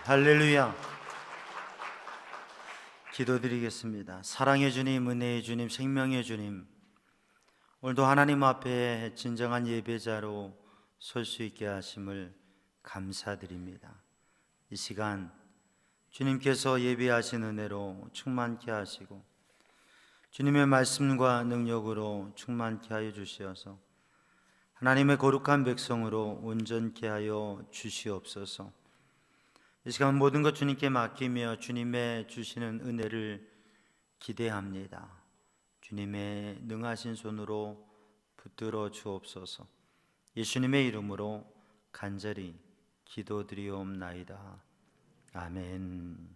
할렐루야. 기도드리겠습니다. 사랑의 주님, 은혜의 주님, 생명의 주님, 오늘도 하나님 앞에 진정한 예배자로 설 수 있게 하심을 감사드립니다. 이 시간 주님께서 예배하신 은혜로 충만케 하시고 주님의 말씀과 능력으로 충만케 하여 주시어서 하나님의 거룩한 백성으로 온전케 하여 주시옵소서. 이 시간 모든 것 주님께 맡기며 주님의 주시는 은혜를 기대합니다. 주님의 능하신 손으로 붙들어 주옵소서. 예수님의 이름으로 간절히 기도드리옵나이다. 아멘.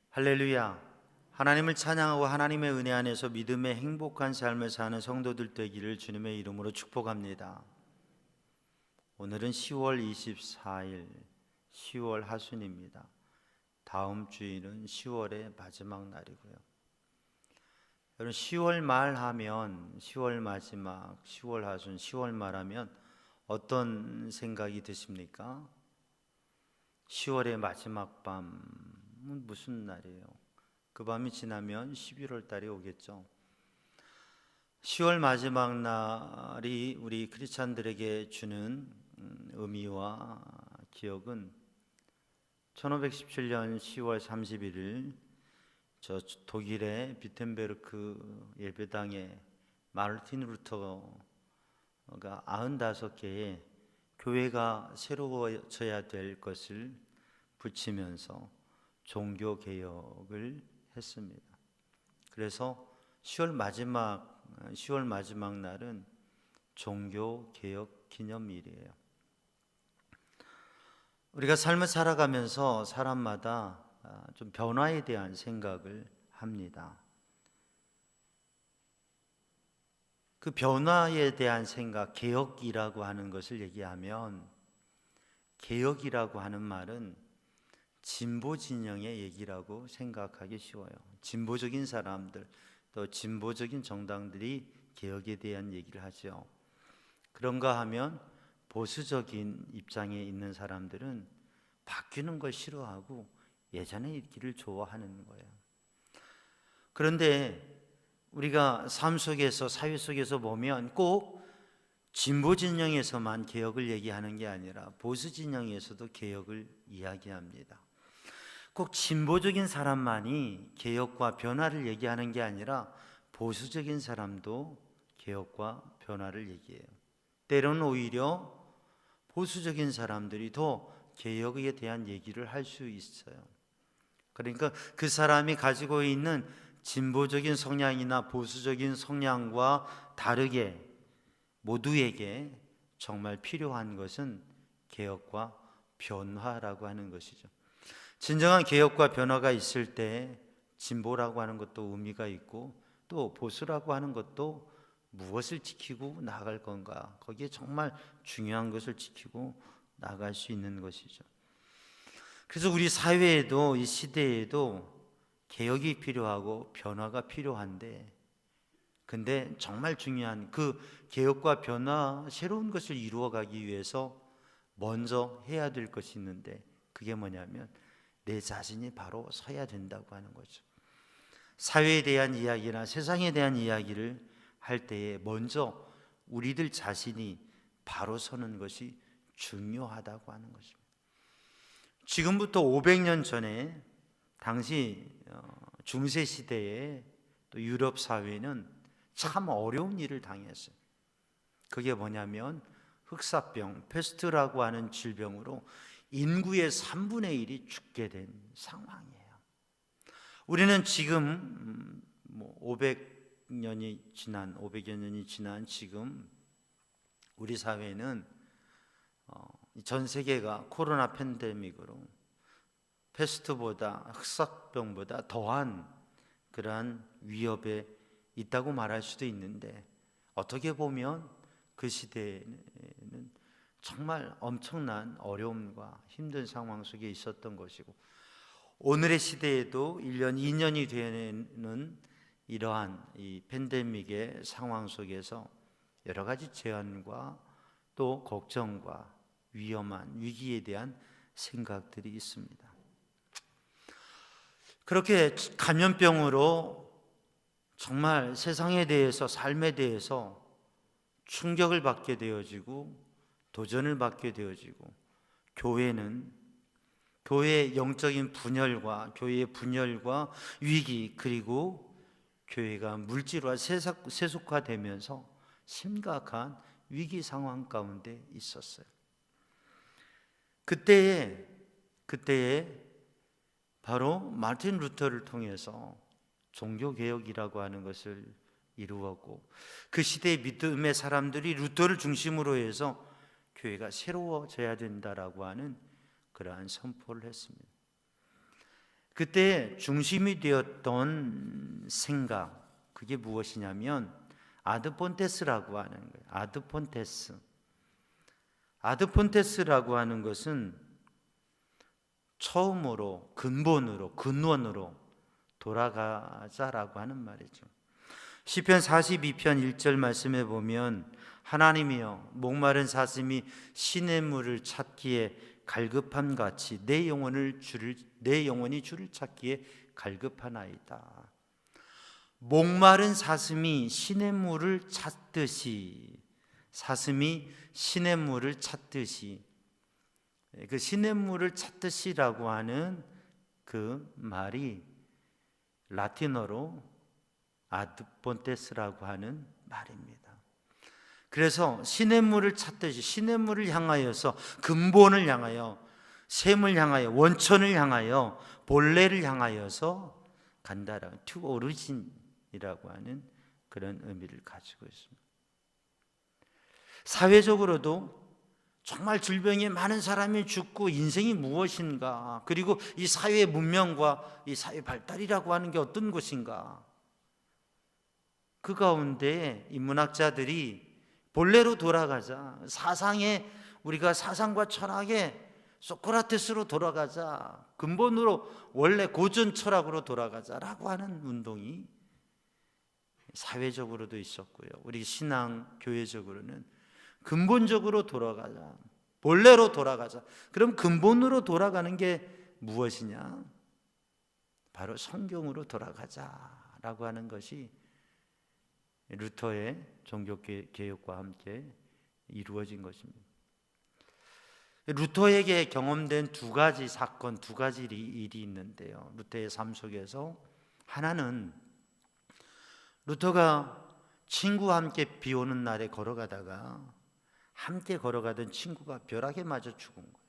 할렐루야. 하나님을 찬양하고 하나님의 은혜 안에서 믿음의 행복한 삶을 사는 성도들 되기를 주님의 이름으로 축복합니다. 오늘은 10월 24일 10월 하순입니다. 다음 주일은 10월의 마지막 날이고요. 여러분 10월 말 하면 10월 마지막, 10월 하순, 10월 말 하면 어떤 생각이 드십니까? 10월의 마지막 밤은 무슨 날이에요? 그 밤이 지나면 11월 달이 오겠죠. 10월 마지막 날이 우리 크리스찬들에게 주는 의미와 기억은 1517년 10월 31일 저 독일의 비텐베르크 예배당에 마르틴 루터가 95개의 교회가 새로워져야 될 것을 붙이면서 종교개혁을 했습니다. 그래서 10월 마지막 날은 종교개혁 기념일이에요. 우리가 삶을 살아가면서 사람마다 좀 변화에 대한 생각을 합니다. 그 변화에 대한 생각, 개혁이라고 하는 것을 얘기하면, 개혁이라고 하는 말은 진보 진영의 얘기라고 생각하기 쉬워요. 진보적인 사람들, 또 진보적인 정당들이 개혁에 대한 얘기를 하죠. 그런가 하면 보수적인 입장에 있는 사람들은 바뀌는 걸 싫어하고 예전의 길을 좋아하는 거예요. 그런데 우리가 삶 속에서, 사회 속에서 보면 꼭 진보 진영에서만 개혁을 얘기하는 게 아니라 보수 진영에서도 개혁을 이야기합니다. 꼭 진보적인 사람만이 개혁과 변화를 얘기하는 게 아니라 보수적인 사람도 개혁과 변화를 얘기해요. 때로는 오히려 보수적인 사람들이 더 개혁에 대한 얘기를 할 수 있어요. 그러니까 그 사람이 가지고 있는 진보적인 성향이나 보수적인 성향과 다르게 모두에게 정말 필요한 것은 개혁과 변화라고 하는 것이죠. 진정한 개혁과 변화가 있을 때 진보라고 하는 것도 의미가 있고 또 보수라고 하는 것도 무엇을 지키고 나아갈 건가, 거기에 정말 중요한 것을 지키고 나아갈 수 있는 것이죠. 그래서 우리 사회에도, 이 시대에도 개혁이 필요하고 변화가 필요한데, 근데 정말 중요한 그 개혁과 변화, 새로운 것을 이루어가기 위해서 먼저 해야 될 것이 있는데, 그게 뭐냐면 내 자신이 바로 서야 된다고 하는 거죠. 사회에 대한 이야기나 세상에 대한 이야기를 할 때에 먼저 우리들 자신이 바로 서는 것이 중요하다고 하는 것입니다. 지금부터 500년 전에 당시 중세 시대에 또 유럽 사회는 참 어려운 일을 당했어요. 그게 뭐냐면 흑사병, 페스트라고 하는 질병으로 인구의 3분의 1이 죽게 된 상황이에요. 우리는 지금 500여 년이 지난 지금 우리 사회는 전 세계가 코로나 팬데믹으로 페스트보다, 흑사병보다 더한 그러한 위협에 있다고 말할 수도 있는데, 어떻게 보면 그 시대에는 정말 엄청난 어려움과 힘든 상황 속에 있었던 것이고, 오늘의 시대에도 1년, 2년이 되는 이러한 이 팬데믹의 상황 속에서 여러 가지 제한과 또 걱정과 위험한 위기에 대한 생각들이 있습니다. 그렇게 감염병으로 정말 세상에 대해서, 삶에 대해서 충격을 받게 되어지고 도전을 받게 되어지고, 교회의 영적인 분열과 교회의 분열과 위기, 그리고 교회가 물질화 세속화되면서 심각한 위기 상황 가운데 있었어요. 그때에 바로 마틴 루터를 통해서 종교개혁이라고 하는 것을 이루었고, 그 시대의 믿음의 사람들이 루터를 중심으로 해서 교회가 새로워져야 된다라고 하는 그러한 선포를 했습니다. 그때 중심이 되었던 생각, 그게 무엇이냐면 아드폰테스라고 하는 거예요. 아드폰테스라고 하는 것은 처음으로, 근원으로 돌아가자라고 하는 말이죠. 시편 42편 1절 말씀에 보면, 하나님이여 목마른 사슴이 시냇물을 찾기에 갈급함 같이 내 영혼이 주를 찾기에 갈급하나이다. 목마른 사슴이 시냇물을 찾듯이, 그 시냇물을 찾듯이라고 하는 그 말이 라틴어로 아드폰테스라고 하는 말입니다. 그래서 시냇물을 찾듯이, 시냇물을 향하여서, 근본을 향하여, 샘을 향하여, 원천을 향하여, 본래를 향하여서 간다라는 to origin이라고 하는 그런 의미를 가지고 있습니다. 사회적으로도 정말 질병에 많은 사람이 죽고 인생이 무엇인가, 그리고 이 사회의 문명과 이 사회 발달이라고 하는 게 어떤 것인가, 그 가운데 이 문학자들이 본래로 돌아가자, 우리가 사상과 철학의 소크라테스로 돌아가자, 근본으로 원래 고전 철학으로 돌아가자라고 하는 운동이 사회적으로도 있었고요, 우리 신앙 교회적으로는 근본적으로 돌아가자, 본래로 돌아가자. 그럼 근본으로 돌아가는 게 무엇이냐? 바로 성경으로 돌아가자라고 하는 것이 루터의 종교개혁과 함께 이루어진 것입니다. 루터에게 경험된 두 가지 사건, 두 가지 일이 있는데요, 루터의 삶 속에서 하나는, 루터가 친구와 함께 비 오는 날에 걸어가다가 함께 걸어가던 친구가 벼락에 맞아 죽은 거예요.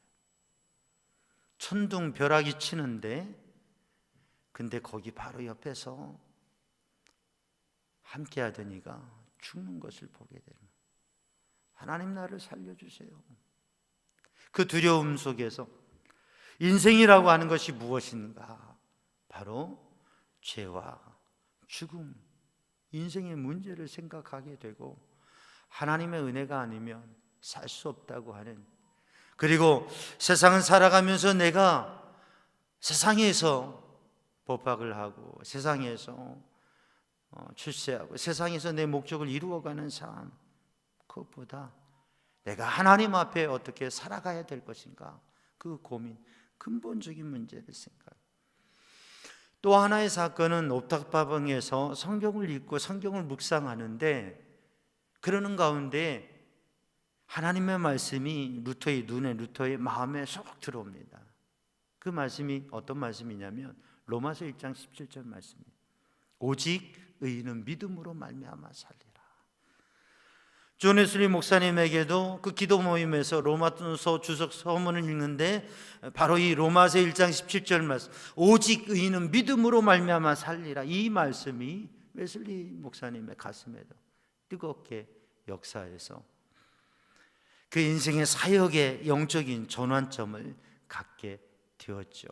천둥 벼락이 치는데, 근데 거기 바로 옆에서 함께 하던 이가 죽는 것을 보게 되는 거예요. 하나님, 나를 살려주세요. 그 두려움 속에서 인생이라고 하는 것이 무엇인가? 바로 죄와 죽음, 인생의 문제를 생각하게 되고, 하나님의 은혜가 아니면 살 수 없다고 하는, 그리고 세상은 살아가면서 내가 세상에서 법학을 하고, 세상에서 출세하고, 세상에서 내 목적을 이루어가는 삶, 그것보다 내가 하나님 앞에 어떻게 살아가야 될 것인가, 그 고민, 근본적인 문제를 생각. 또 하나의 사건은 옥탑방에서 성경을 읽고 성경을 묵상하는데, 그러는 가운데 하나님의 말씀이 루터의 눈에, 루터의 마음에 쏙 들어옵니다. 그 말씀이 어떤 말씀이냐면 로마서 1장 17절 말씀입니다. 오직 의인은 믿음으로 말미암아 살리라. 존 웨슬리 목사님에게도 그 기도 모임에서 로마서 주석 서문을 읽는데, 바로 이 로마서 1장 17절 말씀, 오직 의인은 믿음으로 말미암아 살리라, 이 말씀이 웨슬리 목사님의 가슴에도 뜨겁게 역사해서 그 인생의 사역의 영적인 전환점을 갖게 되었죠.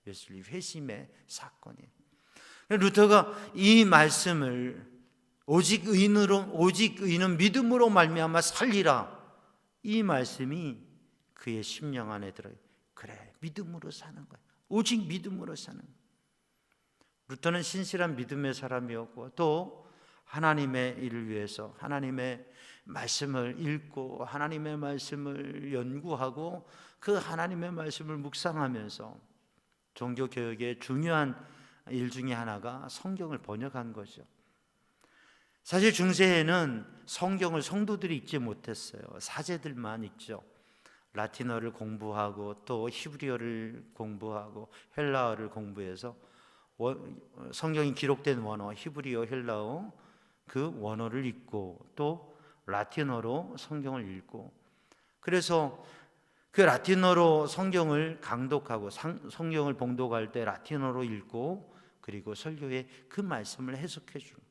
웨슬리 회심의 사건이. 루터가 이 말씀을 오직 의인은 믿음으로 말미암아 살리라, 이 말씀이 그의 심령 안에 들어요. 그래, 믿음으로 사는 거야. 오직 믿음으로 사는 거야. 루터는 신실한 믿음의 사람이었고, 또 하나님의 일을 위해서 하나님의 말씀을 읽고 하나님의 말씀을 연구하고 그 하나님의 말씀을 묵상하면서 종교개혁의 중요한 일 중에 하나가 성경을 번역한 거죠. 사실 중세에는 성경을 성도들이 읽지 못했어요. 사제들만 읽죠. 라틴어를 공부하고 또 히브리어를 공부하고 헬라어를 공부해서 성경이 기록된 원어, 히브리어, 헬라어 그 원어를 읽고 또 라틴어로 성경을 읽고, 그래서 그 라틴어로 성경을 강독하고 성경을 봉독할 때 라틴어로 읽고 그리고 설교에 그 말씀을 해석해 주는,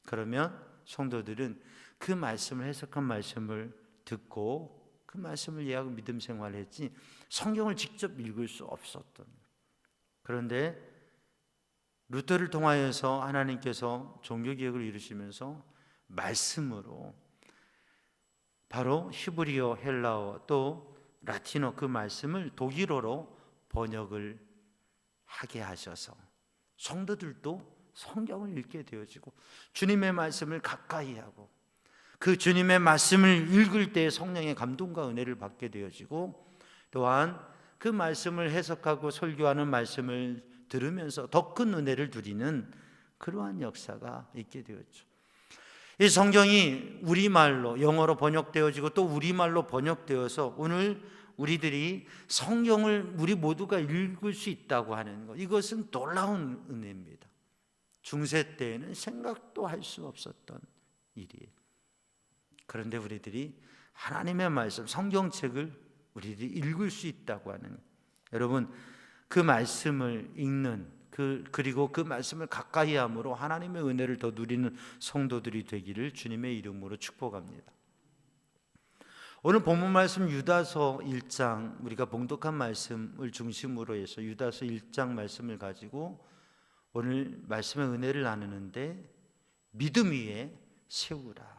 그러면 성도들은 그 말씀을 해석한 말씀을 듣고 그 말씀을 이해하고 믿음 생활을 했지 성경을 직접 읽을 수 없었던. 그런데 루터를 통하여서 하나님께서 종교개혁을 이루시면서 말씀으로 바로 히브리어, 헬라어 또 라틴어 그 말씀을 독일어로 번역을 하게 하셔서 성도들도 성경을 읽게 되어지고 주님의 말씀을 가까이 하고 그 주님의 말씀을 읽을 때 성령의 감동과 은혜를 받게 되어지고, 또한 그 말씀을 해석하고 설교하는 말씀을 들으면서 더 큰 은혜를 누리는 그러한 역사가 있게 되었죠. 이 성경이 우리말로 영어로 번역되어지고 또 우리말로 번역되어서 오늘 우리들이 성경을 우리 모두가 읽을 수 있다고 하는 것, 이것은 놀라운 은혜입니다. 중세 때에는 생각도 할 수 없었던 일이에요. 그런데 우리들이 하나님의 말씀, 성경책을 우리들이 읽을 수 있다고 하는, 여러분 그 말씀을 읽는 그리고 그 말씀을 가까이 함으로 하나님의 은혜를 더 누리는 성도들이 되기를 주님의 이름으로 축복합니다. 오늘 본문 말씀 유다서 1장, 우리가 봉독한 말씀을 중심으로 해서 유다서 1장 말씀을 가지고 오늘 말씀의 은혜를 나누는데, 믿음 위에 세우라,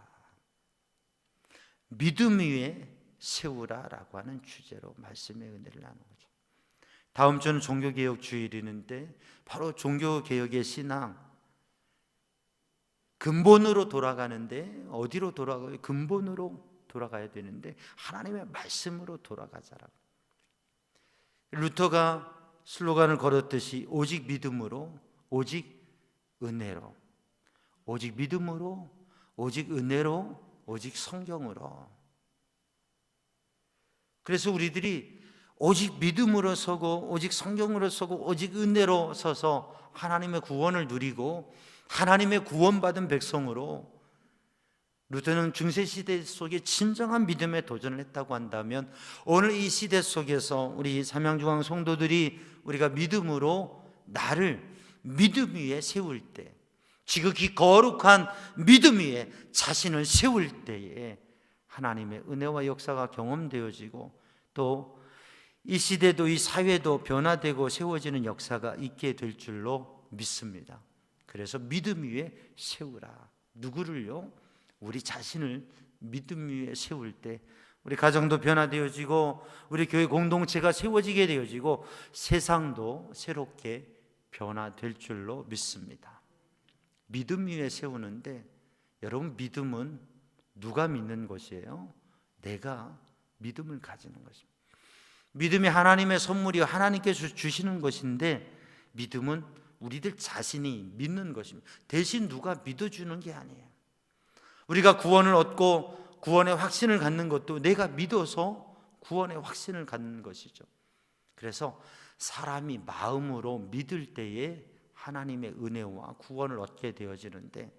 믿음 위에 세우라라고 하는 주제로 말씀의 은혜를 나누는 거죠. 다음 주는 종교개혁 주일이는데 바로 종교개혁의 신앙 근본으로 돌아가는데, 어디로 돌아가요? 근본으로 돌아가야 되는데 하나님의 말씀으로 돌아가자라고. 루터가 슬로건을 걸었듯이 오직 믿음으로, 오직 은혜로, 오직 믿음으로, 오직 은혜로, 오직 성경으로. 그래서 우리들이 오직 믿음으로 서고 오직 성경으로 서고 오직 은혜로 서서 하나님의 구원을 누리고 하나님의 구원받은 백성으로, 루터는 중세시대 속에 진정한 믿음에 도전을 했다고 한다면 오늘 이 시대 속에서 우리 삼양중앙 성도들이 우리가 믿음으로 나를 믿음 위에 세울 때, 지극히 거룩한 믿음 위에 자신을 세울 때에 하나님의 은혜와 역사가 경험되어지고 또 이 시대도 이 사회도 변화되고 세워지는 역사가 있게 될 줄로 믿습니다. 그래서 믿음 위에 세우라. 누구를요? 우리 자신을 믿음 위에 세울 때 우리 가정도 변화되어지고 우리 교회 공동체가 세워지게 되어지고 세상도 새롭게 변화될 줄로 믿습니다. 믿음 위에 세우는데, 여러분 믿음은 누가 믿는 것이에요? 내가 믿음을 가지는 것입니다. 믿음이 하나님의 선물이요 하나님께서 주시는 것인데, 믿음은 우리들 자신이 믿는 것입니다. 대신 누가 믿어주는 게 아니에요. 우리가 구원을 얻고 구원의 확신을 갖는 것도 내가 믿어서 구원의 확신을 갖는 것이죠. 그래서 사람이 마음으로 믿을 때에 하나님의 은혜와 구원을 얻게 되어지는데,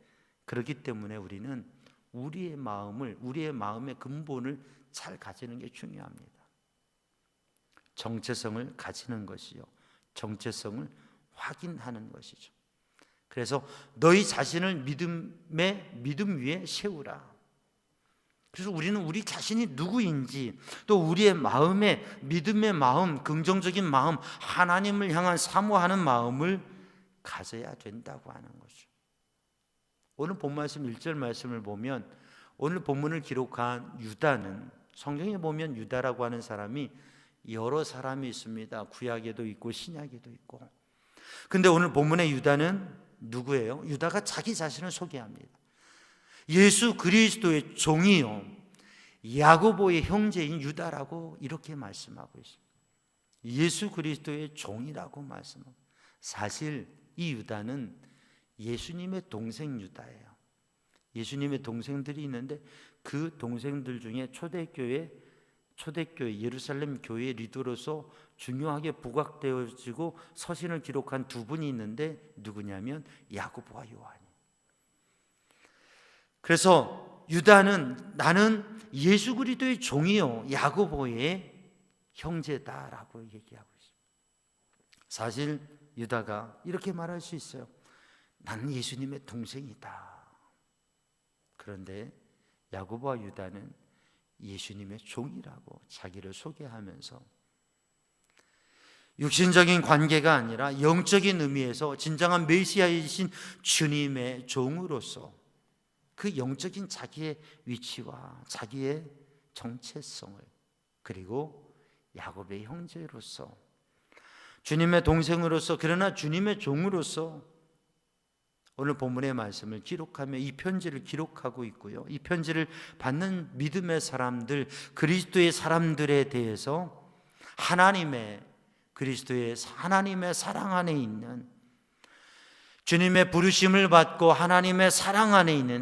그렇기 때문에 우리는 우리의 마음의 근본을 잘 가지는 게 중요합니다. 정체성을 가지는 것이요, 정체성을 확인하는 것이죠. 그래서 너희 자신을 믿음 위에 세우라. 그래서 우리는 우리 자신이 누구인지, 또 우리의 마음에 믿음의 마음, 긍정적인 마음, 하나님을 향한 사모하는 마음을 가져야 된다고 하는 거죠. 오늘 본 말씀 1절 말씀을 보면, 오늘 본문을 기록한 유다는, 성경에 보면 유다라고 하는 사람이 여러 사람이 있습니다. 구약에도 있고 신약에도 있고. 근데 오늘 본문의 유다는 누구예요? 유다가 자기 자신을 소개합니다. 예수 그리스도의 종이요 야고보의 형제인 유다라고 이렇게 말씀하고 있습니다. 예수 그리스도의 종이라고 말씀하고, 사실 이 유다는 예수님의 동생 유다예요. 예수님의 동생들이 있는데 그 동생들 중에 초대교회 예루살렘 교회 리더로서 중요하게 부각되어지고 서신을 기록한 두 분이 있는데 누구냐면 야고보와 요한이. 그래서 유다는 나는 예수 그리스도의 종이요 야고보의 형제다라고 얘기하고 있습니다. 사실 유다가 이렇게 말할 수 있어요. 나는 예수님의 동생이다. 그런데 야고보와 유다는 예수님의 종이라고 자기를 소개하면서 육신적인 관계가 아니라 영적인 의미에서 진정한 메시아이신 주님의 종으로서 그 영적인 자기의 위치와 자기의 정체성을, 그리고 야곱의 형제로서, 주님의 동생으로서, 그러나 주님의 종으로서 오늘 본문의 말씀을 기록하며 이 편지를 기록하고 있고요. 이 편지를 받는 믿음의 사람들, 그리스도의 사람들에 대해서 그리스도의 하나님의 사랑 안에 있는, 주님의 부르심을 받고 하나님의 사랑 안에 있는,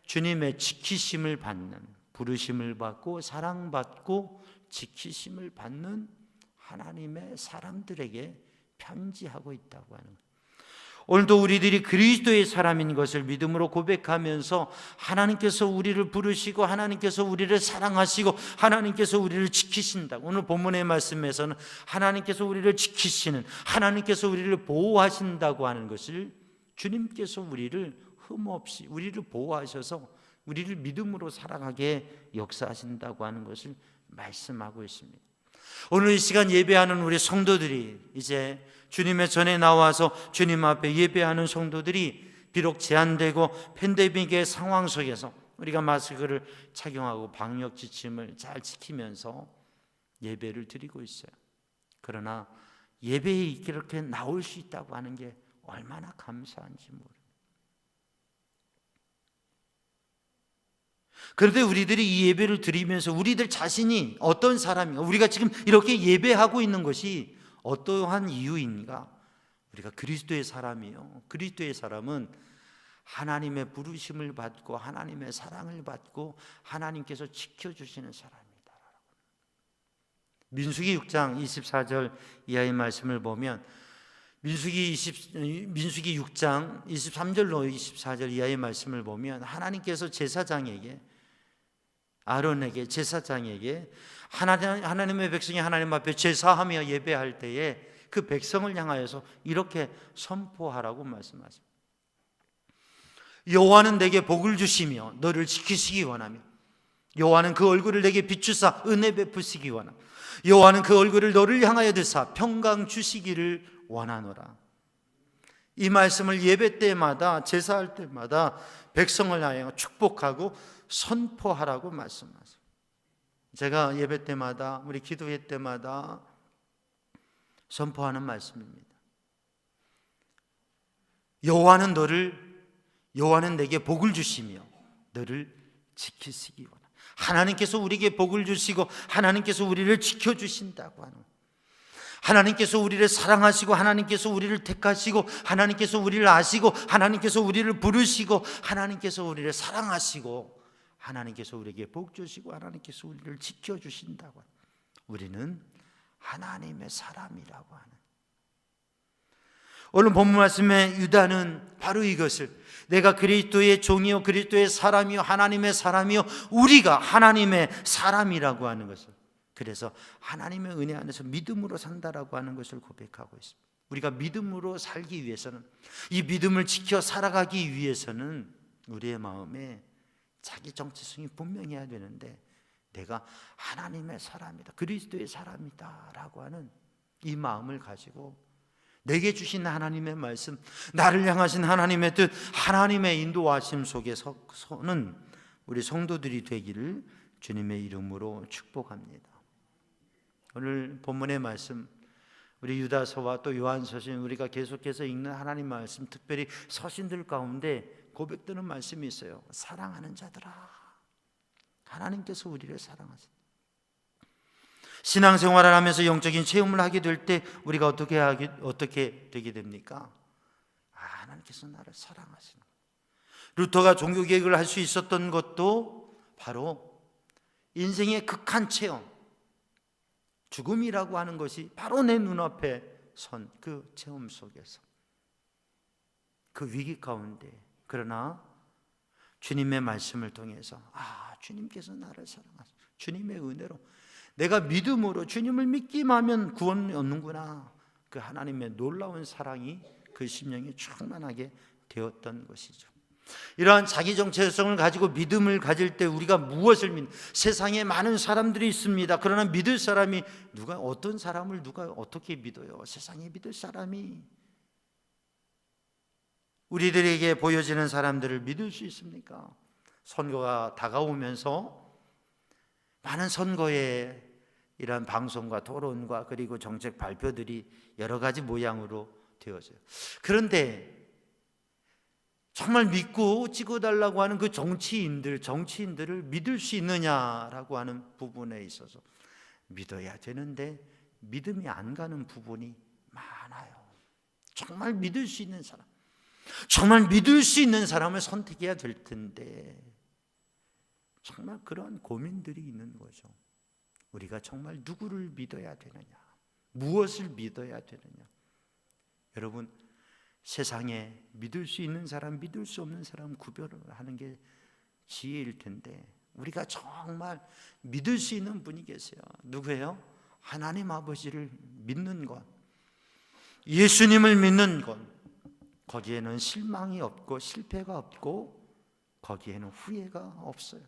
주님의 지키심을 받는, 부르심을 받고 사랑받고 지키심을 받는 하나님의 사람들에게 편지하고 있다고 하는 거예요. 오늘도 우리들이 그리스도의 사람인 것을 믿음으로 고백하면서 하나님께서 우리를 부르시고 하나님께서 우리를 사랑하시고 하나님께서 우리를 지키신다고, 오늘 본문의 말씀에서는 하나님께서 우리를 지키시는, 하나님께서 우리를 보호하신다고 하는 것을, 주님께서 우리를 흠없이 우리를 보호하셔서 우리를 믿음으로 살아가게 역사하신다고 하는 것을 말씀하고 있습니다. 오늘 이 시간 예배하는 우리 성도들이, 이제 주님의 전에 나와서 주님 앞에 예배하는 성도들이 비록 제한되고 팬데믹의 상황 속에서 우리가 마스크를 착용하고 방역 지침을 잘 지키면서 예배를 드리고 있어요. 그러나 예배에 이렇게 나올 수 있다고 하는 게 얼마나 감사한지 모릅니다. 그런데 우리들이 이 예배를 드리면서 우리들 자신이 어떤 사람인가, 우리가 지금 이렇게 예배하고 있는 것이 어떠한 이유인가? 우리가 그리스도의 사람이요, 그리스도의 사람은 하나님의 부르심을 받고 하나님의 사랑을 받고 하나님께서 지켜주시는 사람이다. 민수기 6장 24절 이하의 말씀을 보면, 민수기 6장 23절로 24절 이하의 말씀을 보면 하나님께서 아론에게, 제사장에게 하나님의 백성이 하나님 앞에 제사하며 예배할 때에 그 백성을 향하여서 이렇게 선포하라고 말씀하십니다. 여호와는 내게 복을 주시며 너를 지키시기 원하며, 여호와는 그 얼굴을 내게 비추사 은혜 베푸시기 원하며, 여호와는 그 얼굴을 너를 향하여 드사 평강 주시기를 원하노라. 이 말씀을 예배 때마다, 제사할 때마다 백성을 향하여 축복하고 선포하라고 말씀하세요. 제가 예배 때마다, 우리 기도회 때마다 선포하는 말씀입니다. 여호와는 내게 복을 주시며 너를 지키시기 원하노라. 하나님께서 우리에게 복을 주시고 하나님께서 우리를 지켜주신다고 하는, 하나님께서 우리를 사랑하시고 하나님께서 우리를 택하시고 하나님께서 우리를 아시고 하나님께서 우리를 부르시고 하나님께서 우리를 사랑하시고 하나님께서 우리에게 복 주시고 하나님께서 우리를 지켜주신다고, 우리는 하나님의 사람이라고 하는, 오늘 본문 말씀에 유다는 바로 이것을, 내가 그리스도의 종이요 그리스도의 사람이요 하나님의 사람이요 우리가 하나님의 사람이라고 하는 것을, 그래서 하나님의 은혜 안에서 믿음으로 산다라고 하는 것을 고백하고 있습니다. 우리가 믿음으로 살기 위해서는, 이 믿음을 지켜 살아가기 위해서는 우리의 마음에 자기 정체성이 분명해야 되는데, 내가 하나님의 사람이다, 그리스도의 사람이다 라고 하는 이 마음을 가지고 내게 주신 하나님의 말씀, 나를 향하신 하나님의 뜻, 하나님의 인도하심 속에 서는 우리 성도들이 되기를 주님의 이름으로 축복합니다. 오늘 본문의 말씀, 우리 유다서와 또 요한서신, 우리가 계속해서 읽는 하나님 말씀, 특별히 서신들 가운데 고백되는 말씀이 있어요. 사랑하는 자들아, 하나님께서 우리를 사랑하세요. 신앙생활을 하면서 영적인 체험을 하게 될 때 우리가 어떻게 되게 됩니까? 하나님께서 나를 사랑하시는 거예요. 루터가 종교개혁을 할 수 있었던 것도 바로 인생의 극한 체험, 죽음이라고 하는 것이 바로 내 눈앞에 선 그 체험 속에서, 그 위기 가운데, 그러나 주님의 말씀을 통해서 주님께서 나를 사랑하시고 주님의 은혜로 내가 믿음으로 주님을 믿기만 하면 구원을 얻는구나, 그 하나님의 놀라운 사랑이 그 심령에 충만하게 되었던 것이죠. 이러한 자기 정체성을 가지고 믿음을 가질 때 우리가 무엇을 믿는, 세상에 많은 사람들이 있습니다. 그러나 믿을 사람이 어떤 사람을 누가 어떻게 믿어요? 세상에 믿을 사람이 우리들에게 보여지는 사람들을 믿을 수 있습니까? 선거가 다가오면서 많은 선거에 이러한 방송과 토론과 그리고 정책 발표들이 여러 가지 모양으로 되어져요. 그런데 정말 믿고 찍어달라고 하는 그 정치인들을 믿을 수 있느냐라고 하는 부분에 있어서 믿어야 되는데 믿음이 안 가는 부분이 많아요. 정말 믿을 수 있는 사람, 정말 믿을 수 있는 사람을 선택해야 될 텐데 정말 그런 고민들이 있는 거죠. 우리가 정말 누구를 믿어야 되느냐, 무엇을 믿어야 되느냐. 여러분, 세상에 믿을 수 있는 사람, 믿을 수 없는 사람 구별을 하는 게 지혜일 텐데 우리가 정말 믿을 수 있는 분이 계세요. 누구예요? 하나님 아버지를 믿는 것, 예수님을 믿는 것, 거기에는 실망이 없고 실패가 없고 거기에는 후회가 없어요.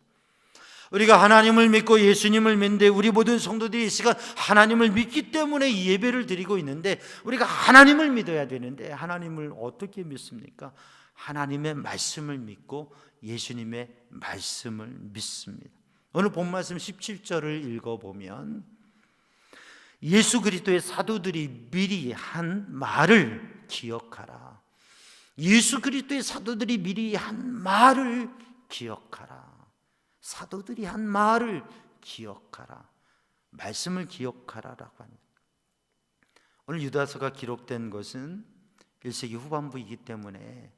우리가 하나님을 믿고 예수님을 믿는데 우리 모든 성도들이 이 시간 하나님을 믿기 때문에 이 예배를 드리고 있는데 우리가 하나님을 믿어야 되는데 하나님을 어떻게 믿습니까? 하나님의 말씀을 믿고 예수님의 말씀을 믿습니다. 오늘 본 말씀 17절을 읽어보면 예수 그리스도의 사도들이 미리 한 말을 기억하라. 예수 그리스도의 사도들이 미리 한 말을 기억하라. 사도들이 한 말을 기억하라, 말씀을 기억하라라고 합니다. 오늘 유다서가 기록된 것은 1세기 후반부이기 때문에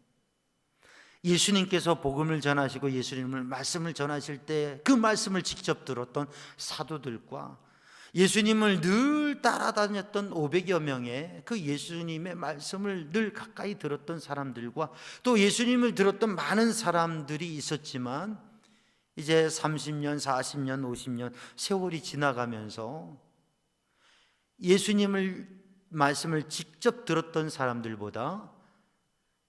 예수님께서 복음을 전하시고 예수님을 말씀을 전하실 때 그 말씀을 직접 들었던 사도들과 예수님을 늘 따라다녔던 500여 명의 그 예수님의 말씀을 늘 가까이 들었던 사람들과 또 예수님을 들었던 많은 사람들이 있었지만 이제 30년, 40년, 50년 세월이 지나가면서 예수님을 말씀을 직접 들었던 사람들보다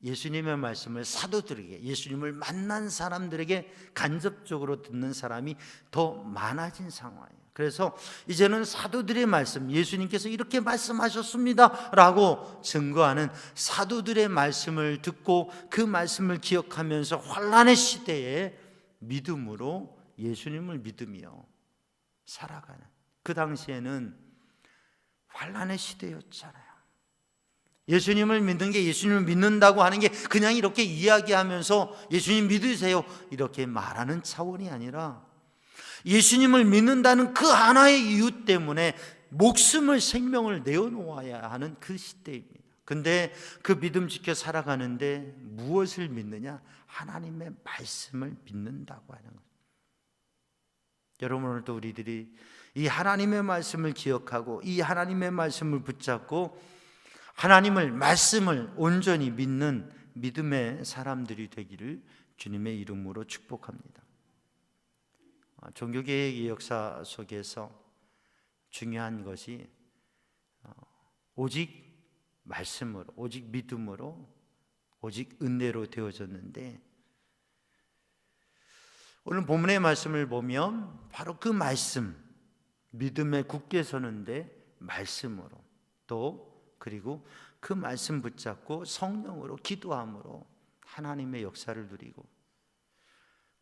예수님의 말씀을 사도들에게, 예수님을 만난 사람들에게 간접적으로 듣는 사람이 더 많아진 상황이에요. 그래서 이제는 사도들의 말씀, 예수님께서 이렇게 말씀하셨습니다 라고 증거하는 사도들의 말씀을 듣고 그 말씀을 기억하면서 환난의 시대에 믿음으로 예수님을 믿으며 살아가는, 그 당시에는 환난의 시대였잖아요. 예수님을 믿는 게, 예수님을 믿는다고 하는 게 그냥 이렇게 이야기하면서 예수님 믿으세요 이렇게 말하는 차원이 아니라 예수님을 믿는다는 그 하나의 이유 때문에 목숨을, 생명을 내어놓아야 하는 그 시대입니다. 근데 그 믿음 지켜 살아가는데 무엇을 믿느냐? 하나님의 말씀을 믿는다고 하는 것. 여러분, 오늘도 우리들이 이 하나님의 말씀을 기억하고 이 하나님의 말씀을 붙잡고 하나님을, 말씀을 온전히 믿는 믿음의 사람들이 되기를 주님의 이름으로 축복합니다. 종교개혁의 역사 속에서 중요한 것이 오직 말씀으로, 오직 믿음으로, 오직 은혜로 되어졌는데 오늘 본문의 말씀을 보면 바로 그 말씀, 믿음에 굳게 서는데 말씀으로, 또 그리고 그 말씀 붙잡고 성령으로 기도함으로 하나님의 역사를 누리고,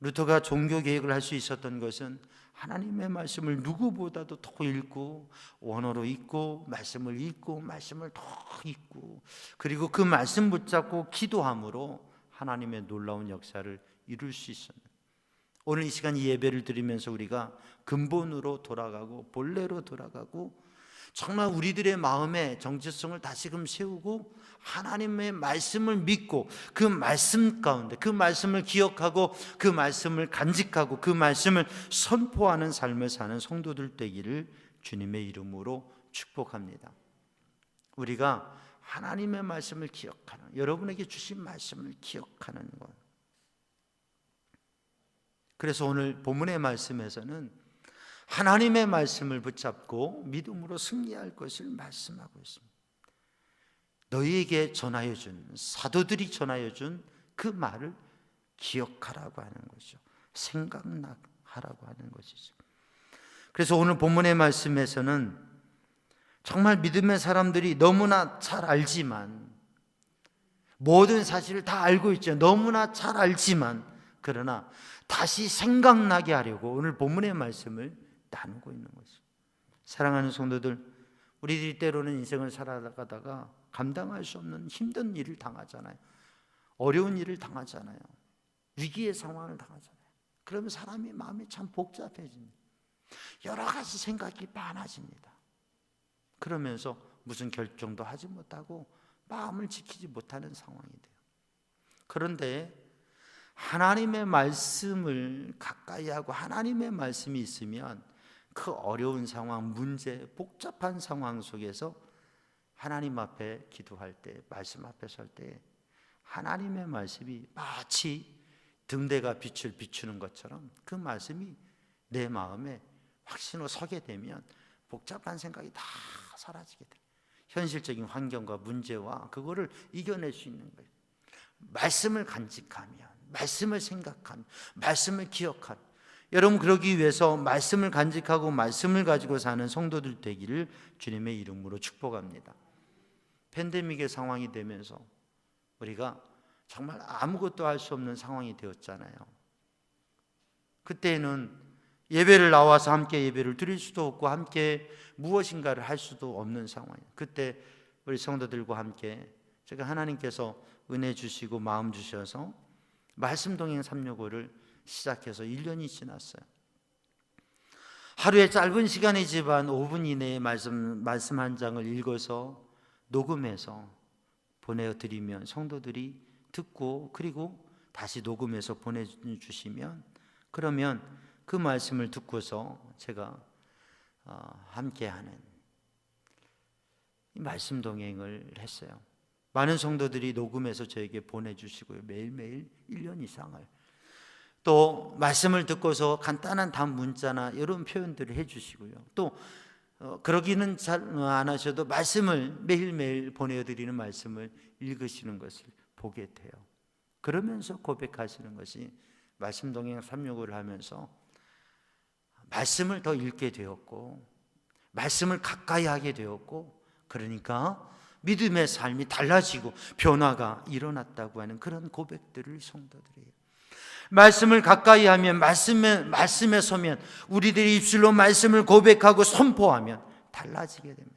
루터가 종교개혁을 할 수 있었던 것은 하나님의 말씀을 누구보다도 더 읽고, 원어로 읽고, 말씀을 읽고, 말씀을 더 읽고, 그리고 그 말씀 붙잡고 기도함으로 하나님의 놀라운 역사를 이룰 수 있습니다. 오늘 이 시간 이 예배를 드리면서 우리가 근본으로 돌아가고 본래로 돌아가고 정말 우리들의 마음에 정체성을 다시금 세우고 하나님의 말씀을 믿고 그 말씀 가운데 그 말씀을 기억하고 그 말씀을 간직하고 그 말씀을 선포하는 삶을 사는 성도들 되기를 주님의 이름으로 축복합니다. 우리가 하나님의 말씀을 기억하는, 여러분에게 주신 말씀을 기억하는 것. 그래서 오늘 본문의 말씀에서는 하나님의 말씀을 붙잡고 믿음으로 승리할 것을 말씀하고 있습니다. 너희에게 전하여 준, 사도들이 전하여 준 그 말을 기억하라고 하는 것이죠. 생각하라고 하는 것이죠. 그래서 오늘 본문의 말씀에서는 정말 믿음의 사람들이 너무나 잘 알지만, 모든 사실을 다 알고 있죠. 너무나 잘 알지만, 그러나 다시 생각나게 하려고 오늘 본문의 말씀을 나누고 있는 거죠. 사랑하는 성도들, 우리들이 때로는 인생을 살아가다가 감당할 수 없는 힘든 일을 당하잖아요. 어려운 일을 당하잖아요. 위기의 상황을 당하잖아요. 그러면 사람이 마음이 참 복잡해집니다. 여러 가지 생각이 많아집니다. 그러면서 무슨 결정도 하지 못하고 마음을 지키지 못하는 상황이 돼요. 그런데 하나님의 말씀을 가까이 하고 하나님의 말씀이 있으면 그 어려운 상황, 문제, 복잡한 상황 속에서 하나님 앞에 기도할 때, 말씀 앞에 설 때 하나님의 말씀이 마치 등대가 빛을 비추는 것처럼 그 말씀이 내 마음에 확신으로 서게 되면 복잡한 생각이 다 사라지게 돼요. 현실적인 환경과 문제와 그거를 이겨낼 수 있는 거예요. 말씀을 간직하면, 말씀을 생각하면, 말씀을 기억하면, 여러분 그러기 위해서 말씀을 간직하고 말씀을 가지고 사는 성도들 되기를 주님의 이름으로 축복합니다. 팬데믹의 상황이 되면서 우리가 정말 아무것도 할 수 없는 상황이 되었잖아요. 그때는 예배를 나와서 함께 예배를 드릴 수도 없고 함께 무엇인가를 할 수도 없는 상황이에요. 그때 우리 성도들과 함께 제가 하나님께서 은혜 주시고 마음 주셔서 말씀 동행 365를 시작해서 1년이 지났어요. 하루에 짧은 시간이지만 5분 이내에 말씀 한 장을 읽어서 녹음해서 보내드리면 성도들이 듣고 그리고 다시 녹음해서 보내주시면, 그러면 그 말씀을 듣고서 제가 함께하는 이 말씀 동행을 했어요. 많은 성도들이 녹음해서 저에게 보내주시고요. 매일매일 1년 이상을. 또 말씀을 듣고서 간단한 답 문자나 이런 표현들을 해주시고요. 또 그러기는 잘 안 하셔도 말씀을 매일매일 보내드리는 말씀을 읽으시는 것을 보게 돼요. 그러면서 고백하시는 것이 말씀 동행 365를 하면서 말씀을 더 읽게 되었고 말씀을 가까이 하게 되었고, 그러니까 믿음의 삶이 달라지고 변화가 일어났다고 하는 그런 고백들을 성도들이 해요. 말씀을 가까이 하면, 말씀에 서면, 우리들이 입술로 말씀을 고백하고 선포하면 달라지게 됩니다.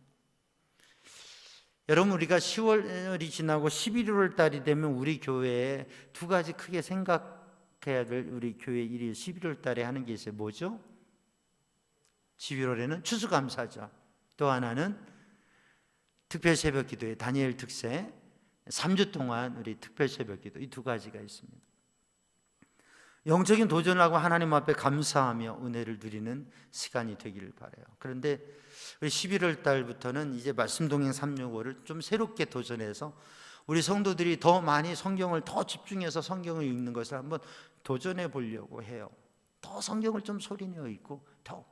여러분, 우리가 10월이 지나고 11월 달이 되면 우리 교회에 두 가지 크게 생각해야 될 우리 교회 일이 11월 달에 하는 게 있어요. 뭐죠? 11월에는 추수감사죠. 또 하나는 특별 새벽 기도에 다니엘 특세 3주 동안 우리 특별 새벽 기도, 이 두 가지가 있습니다. 영적인 도전을 하고 하나님 앞에 감사하며 은혜를 누리는 시간이 되기를 바라요. 그런데 우리 11월 달부터는 이제 말씀 동행 365를 좀 새롭게 도전해서 우리 성도들이 더 많이 성경을 더 집중해서 성경을 읽는 것을 한번 도전해 보려고 해요. 더 성경을 좀 소리내어 읽고 더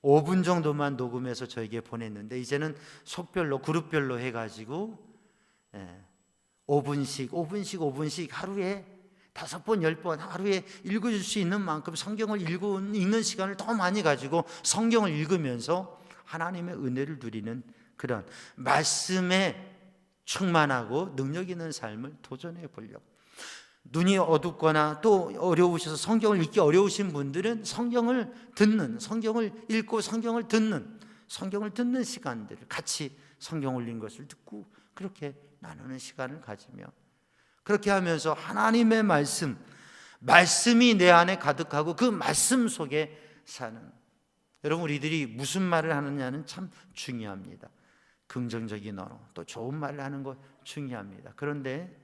5분 정도만 녹음해서 저에게 보냈는데 이제는 속별로 그룹별로 해가지고 5분씩 하루에 5번, 10번 하루에 읽어줄 수 있는 만큼 성경을 읽는 시간을 더 많이 가지고 성경을 읽으면서 하나님의 은혜를 누리는 그런 말씀에 충만하고 능력 있는 삶을 도전해 보려고. 눈이 어둡거나 또 어려우셔서 성경을 읽기 어려우신 분들은 성경을 읽고 성경을 듣는 시간들을 같이 성경 올린 것을 듣고 그렇게 나누는 시간을 가지며 그렇게 하면서 하나님의 말씀이 내 안에 가득하고 그 말씀 속에 사는, 여러분 우리들이 무슨 말을 하느냐는 참 중요합니다. 긍정적인 언어, 또 좋은 말을 하는 것 중요합니다. 그런데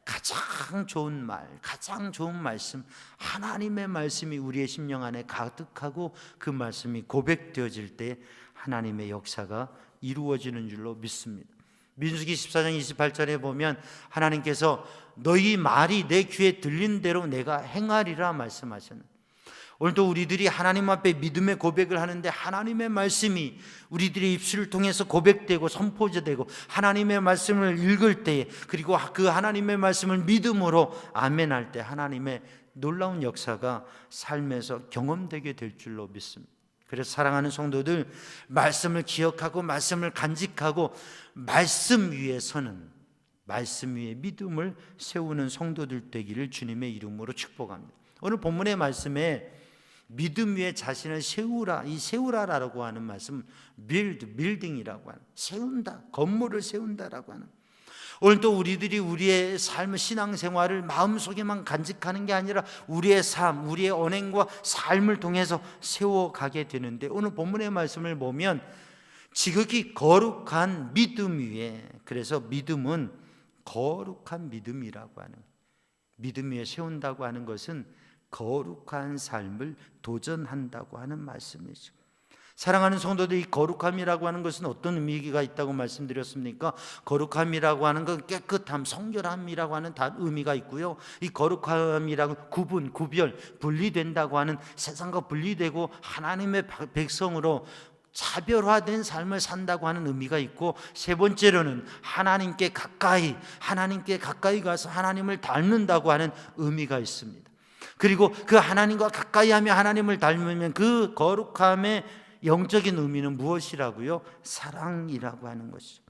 가장 좋은 말씀, 하나님의 말씀이 우리의 심령 안에 가득하고 그 말씀이 고백되어질 때 하나님의 역사가 이루어지는 줄로 믿습니다. 민수기 14장 28절에 보면 하나님께서 너희 말이 내 귀에 들린 대로 내가 행하리라 말씀하셨는데, 오늘도 우리들이 하나님 앞에 믿음의 고백을 하는데 하나님의 말씀이 우리들의 입술을 통해서 고백되고 선포되고 하나님의 말씀을 읽을 때, 그리고 그 하나님의 말씀을 믿음으로 아멘할 때 하나님의 놀라운 역사가 삶에서 경험되게 될 줄로 믿습니다. 그래서 사랑하는 성도들, 말씀을 기억하고 말씀을 간직하고 말씀 위에 서는, 말씀 위에 믿음을 세우는 성도들 되기를 주님의 이름으로 축복합니다. 오늘 본문의 말씀에 믿음 위에 자신을 세우라, 이 세우라라고 하는 말씀, 빌딩이라고 하는, 세운다, 건물을 세운다라고 하는, 오늘도 우리들이 우리의 삶, 신앙생활을 마음속에만 간직하는 게 아니라 우리의 삶, 우리의 언행과 삶을 통해서 세워가게 되는데, 오늘 본문의 말씀을 보면 지극히 거룩한 믿음 위에, 그래서 믿음은 거룩한 믿음이라고 하는, 믿음 위에 세운다고 하는 것은 거룩한 삶을 도전한다고 하는 말씀이죠. 사랑하는 성도들, 이 거룩함이라고 하는 것은 어떤 의미가 있다고 말씀드렸습니까? 거룩함이라고 하는 건 깨끗함, 성결함이라고 하는 의미가 있고요, 이 거룩함이라고 구별, 분리된다고 하는, 세상과 분리되고 하나님의 백성으로 차별화된 삶을 산다고 하는 의미가 있고, 세 번째로는 하나님께 가까이 가서 하나님을 닮는다고 하는 의미가 있습니다. 그리고 그 하나님과 가까이 하며 하나님을 닮으면 그 거룩함의 영적인 의미는 무엇이라고요? 사랑이라고 하는 것이죠.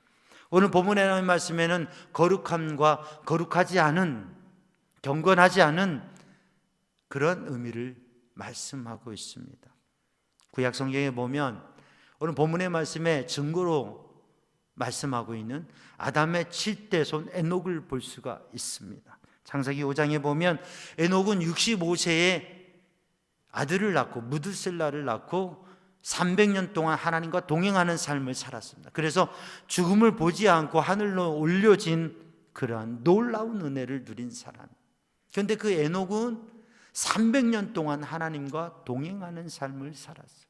오늘 본문의 말씀에는 거룩함과 거룩하지 않은, 경건하지 않은 그런 의미를 말씀하고 있습니다. 구약 성경에 보면 오늘 본문의 말씀에 증거로 말씀하고 있는 아담의 7대 손 에녹을 볼 수가 있습니다. 창세기 5장에 보면 에녹은 65세에 아들을 낳고 무드셀라를 낳고 300년 동안 하나님과 동행하는 삶을 살았습니다. 그래서 죽음을 보지 않고 하늘로 올려진 그러한 놀라운 은혜를 누린 사람. 그런데 그 에녹은 300년 동안 하나님과 동행하는 삶을 살았어요.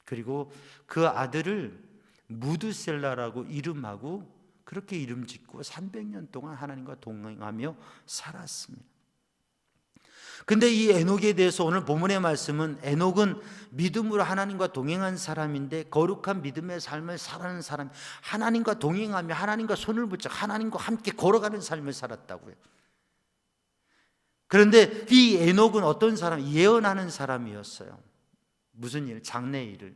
그리고 그 아들을 무드셀라라고 이름하고 그렇게 이름 짓고 300년 동안 하나님과 동행하며 살았습니다. 근데 이 에녹에 대해서 오늘 본문의 말씀은, 에녹은 믿음으로 하나님과 동행한 사람인데 거룩한 믿음의 삶을 살아가는 사람, 하나님과 동행하며 하나님과 손을 붙잡고 하나님과 함께 걸어가는 삶을 살았다고요. 그런데 이 에녹은 어떤 사람? 예언하는 사람이었어요. 무슨 일? 장래의 일을.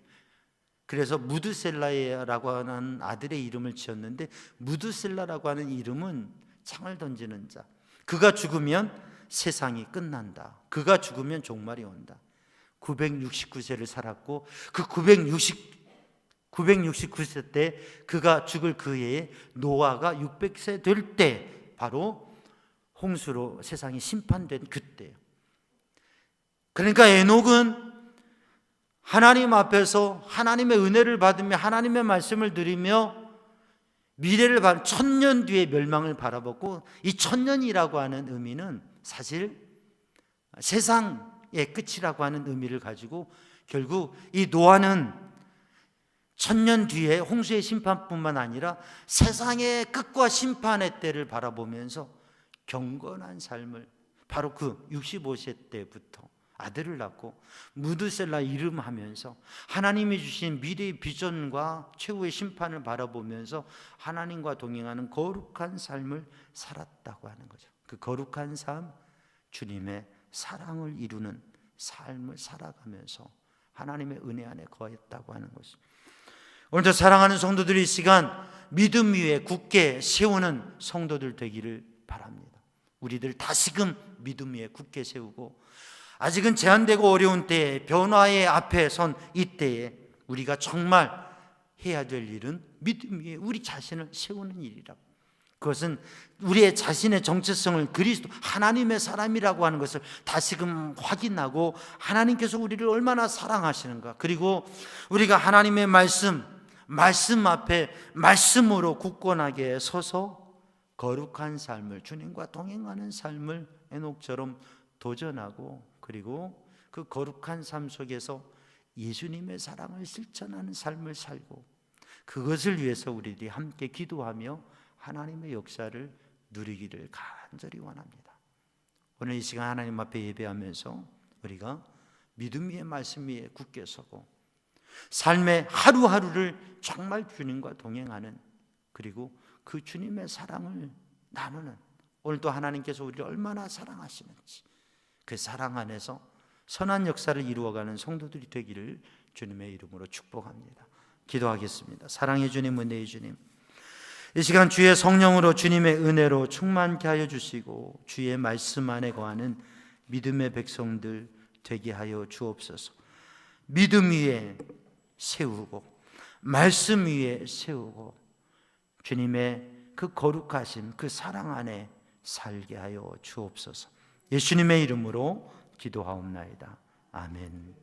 그래서 무드셀라라고 하는 아들의 이름을 지었는데, 무드셀라라고 하는 이름은 창을 던지는 자, 그가 죽으면 세상이 끝난다, 그가 죽으면 종말이 온다. 969세를 살았고 그 969세 때, 그가 죽을 그 해에 노아가 600세 될 때 바로 홍수로 세상이 심판된 그때예요. 그러니까 에녹은 하나님 앞에서 하나님의 은혜를 받으며 하나님의 말씀을 들으며 미래를 1000년 뒤의 멸망을 바라보고, 이 1000년이라고 하는 의미는 사실 세상의 끝이라고 하는 의미를 가지고, 결국 이 노아는 1000년 뒤에 홍수의 심판뿐만 아니라 세상의 끝과 심판의 때를 바라보면서 경건한 삶을, 바로 그 65세 때부터 아들을 낳고 무드셀라 이름하면서 하나님이 주신 미래의 비전과 최후의 심판을 바라보면서 하나님과 동행하는 거룩한 삶을 살았다고 하는 거죠. 그 거룩한 삶, 주님의 사랑을 이루는 삶을 살아가면서 하나님의 은혜 안에 거했다고 하는 것이죠. 오늘도 사랑하는 성도들이 이 시간 믿음 위에 굳게 세우는 성도들 되기를 바랍니다. 우리들 다시금 믿음 위에 굳게 세우고, 아직은 제한되고 어려운 때에, 변화의 앞에 선 이때에 우리가 정말 해야 될 일은 믿음 위에 우리 자신을 세우는 일이라고. 그것은 우리의 자신의 정체성을 그리스도 하나님의 사람이라고 하는 것을 다시금 확인하고, 하나님께서 우리를 얼마나 사랑하시는가, 그리고 우리가 하나님의 말씀 앞에 말씀으로 굳건하게 서서 거룩한 삶을, 주님과 동행하는 삶을 에녹처럼 도전하고, 그리고 그 거룩한 삶 속에서 예수님의 사랑을 실천하는 삶을 살고, 그것을 위해서 우리들이 함께 기도하며 하나님의 역사를 누리기를 간절히 원합니다. 오늘 이 시간 하나님 앞에 예배하면서 우리가 믿음 위에 말씀 위에 굳게 서고, 삶의 하루하루를 정말 주님과 동행하는, 그리고 그 주님의 사랑을 나누는, 오늘도 하나님께서 우리를 얼마나 사랑하시는지 그 사랑 안에서 선한 역사를 이루어가는 성도들이 되기를 주님의 이름으로 축복합니다. 기도하겠습니다. 사랑의 주님, 은혜의 주님, 이 시간 주의 성령으로, 주님의 은혜로 충만케 하여 주시고, 주의 말씀 안에 거하는 믿음의 백성들 되게 하여 주옵소서. 믿음 위에 세우고, 말씀 위에 세우고, 주님의 그 거룩하신 그 사랑 안에 살게 하여 주옵소서. 예수님의 이름으로 기도하옵나이다. 아멘.